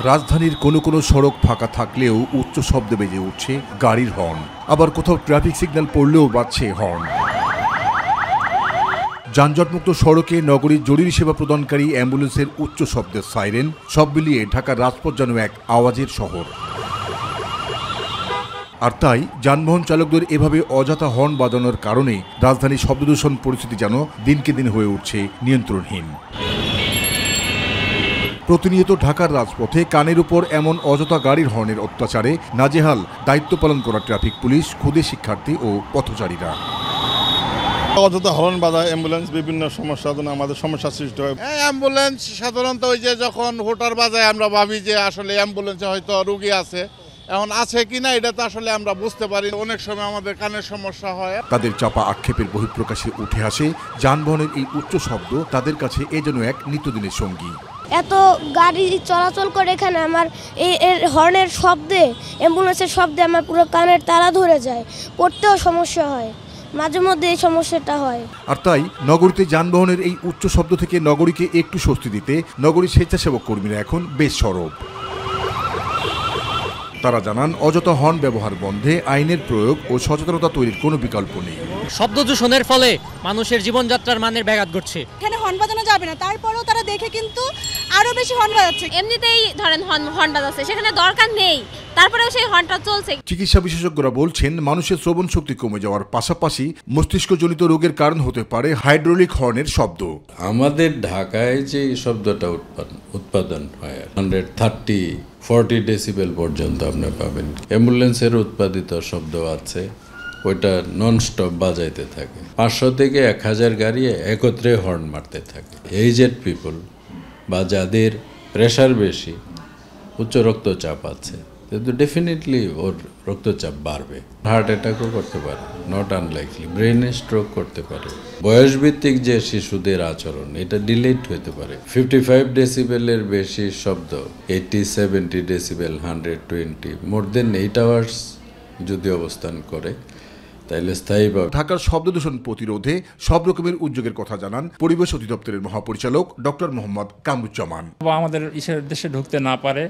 রাজধানীর কোনো কোনো সড়ক ফাঁকা থাকলেও উচ্চ শব্দে বেজে উঠছে গাড়ির হর্ন, আবার কোথাও ট্রাফিক সিগন্যাল পড়লেও বাজছে হর্ন। যানজটমুক্ত সড়কে নগরীর জরুরি সেবা প্রদানকারী অ্যাম্বুলেন্সের উচ্চ শব্দের সাইরেন, সব মিলিয়ে ঢাকার রাজপথ যেন এক আওয়াজের শহর। আর তাই যানবাহন চালকদের এভাবে অযথা হর্ন বাজানোর কারণে রাজধানীর শব্দদূষণ পরিস্থিতি যেন দিনকে দিন হয়ে উঠছে নিয়ন্ত্রণহীন। প্রতিনিয়ত ঢাকার রাজপথে কানের উপর এমন অযথা গাড়ির হর্নের অত্যাচারে নাজেহাল দায়িত্ব পালন করা ট্রাফিক পুলিশ, ক্ষুদে শিক্ষার্থী ও পথচারীরা। অযথা হর্ন বাজায় অ্যাম্বুলেন্স, বিভিন্ন সমস্যার জন্য আমাদের সমস্যা সৃষ্টি হয়। অ্যাম্বুলেন্স সাধারণত ওই যে যখন হোটার বাজায় আমরা ভাবি যে আসলে অ্যাম্বুলেন্সে হয়তো রুগী আছে, এখন আছে কিনা এটা তো আসলে আমরা বুঝতে পারি। অনেক সময় আমাদের কানের সমস্যা হয়। তাদের চাপা আক্ষেপের বহিঃপ্রকাশে উঠে আসে যানবাহনের এই উচ্চ শব্দ তাদের কাছে এ যেন এক নিত্যদিনের সঙ্গী। এত গাড়ি চলাচল করে এখানে আমার এই হর্নের শব্দে, অ্যাম্বুলেন্সের শব্দে আমার পুরো কানের তালা ধরে যায়, পড়তেও সমস্যা হয়, মাঝে মধ্যে এই সমস্যাটা হয়। আর তাই নগরীতে যানবাহনের এই উচ্চ শব্দ থেকে নগরীকে একটু স্বস্তি দিতে নগরীর স্বেচ্ছাসেবক কর্মীরা এখন বেশ সরব। তারা জানান, অযথা হর্ন ব্যবহার বন্ধে আইনের প্রয়োগ ও সচেতনতা তৈরির কোনো বিকল্প নেই। শব্দ দূষণের ফলে মানুষের জীবনযাত্রার মানের ব্যাঘাত ঘটছে। এখানে হর্ন বাজানো যাবে না, তারপরেও তারা দেখে কিন্তু আরো বেশি হর্ন বাজাচ্ছে। এমনিতেই ধরেন হর্ন বাজাচ্ছে, সেখানে দরকার নেই, তারপরেও সেই হর্নটা চলছে। চিকিৎসা বিশেষজ্ঞরা বলছেন, মানুষের শ্রবণ শক্তি কমে যাওয়ার পাশাপাশি মস্তিষ্কজনিত রোগের কারণ হতে পারে হাইড্রোলিক হর্নের শব্দ। আমাদের ঢাকায় যে শব্দটা উৎপাদন হয় 130-40 ডেসিবেল পর্যন্ত আপনি পাবেন। অ্যাম্বুলেন্সের উৎপাদিত শব্দ আছে, ওইটা নন স্টপ বাজাইতে থাকে। 500 থেকে 1000 গাড়ি একত্রে হর্ন মারতে থাকে। এইজেড পিপল বা যাদের প্রেশার বেশি, উচ্চ রক্তচাপ আছে, কিন্তু ডেফিনেটলি ওর রক্তচাপ বাড়বে। হার্ট অ্যাটাকও করতে পারে, নট আনলাইকলি। ব্রেনে স্ট্রোক করতে পারে। বয়সভিত্তিক যে শিশুদের আচরণ, এটা ডিলেট হতে পারে। 55 ডেসিবেলের বেশি শব্দ, 80-70 ডেসিবেল, 120, মোর দেন 8 আওয়ার্স যদি অবস্থান করে, তাইলে স্থায়ীভাবে। ঢাকার শব্দ দূষণ প্রতিরোধে সব রকমের উদ্যোগের কথা জানান পরিবেশ অধিদপ্তরের মহাপরিচালক ডক্টর মোহাম্মদ কামরুজ্জামান। আমাদের দেশে ঢুকতে না পারে,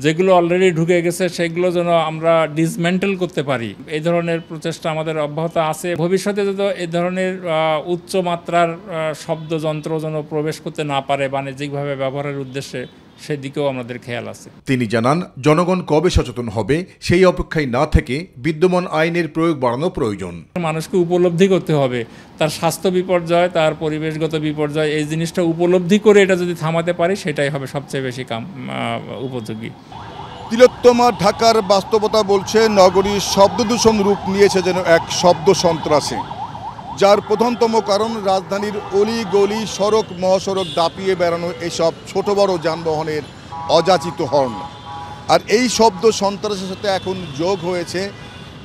যেগুলো অলরেডি ঢুকে গেছে সেগুলো যেন আমরা ডিসমেন্টেল করতে পারি, এই ধরনের প্রচেষ্টা আমাদের অব্যাহত আছে। ভবিষ্যতে যদি এই ধরনের উচ্চ মাত্রার শব্দযন্ত্র যেন প্রবেশ করতে না পারে বাণিজ্যিকভাবে ব্যবহারের উদ্দেশ্যে, সেদিকেও আমাদের খেয়াল আছে। তিনি জানান, জনগণ কবে সচেতন হবে সেই অপেক্ষায় না থেকে বিদ্যমান আইনের প্রয়োগ বাড়ানো প্রয়োজন। মানুষকে উপলব্ধি করতে হবে তার স্বাস্থ্য বিপর্যয়, তার পরিবেশগত বিপর্যয়, এই জিনিসটা উপলব্ধি করে এটা যদি থামাতে পারি, সেটাই হবে সবচেয়ে বেশি উপযোগী। তিলোত্তমা ঢাকার বাস্তবতা বলছে, নগরীর শব্দদূষণ রূপ নিয়েছে যেন এক শব্দ সন্ত্রাসে, যার প্রধানতম কারণ রাজধানীর অলি গলি, সড়ক মহাসড়ক দাপিয়ে বেড়ানো এসব ছোট বড় যানবাহনের অযাচিত হর্ন। আর এই শব্দ সন্ত্রাসের সাথে এখন যোগ হয়েছে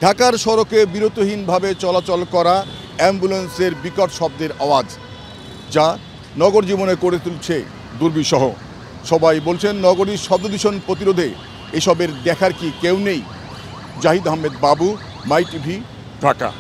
ঢাকার সড়কে বিরতিহীনভাবে চলাচল করা অ্যাম্বুলেন্সের বিকট শব্দের আওয়াজ, যা নগর জীবনে করে তুলছে দুর্বিষহ। সবাই বলছেন, নগরীর শব্দদূষণ প্রতিরোধে এসবের দেখার কি কেউ নেই? জাহিদ আহমেদ বাবু, মাই টিভি, ঢাকা।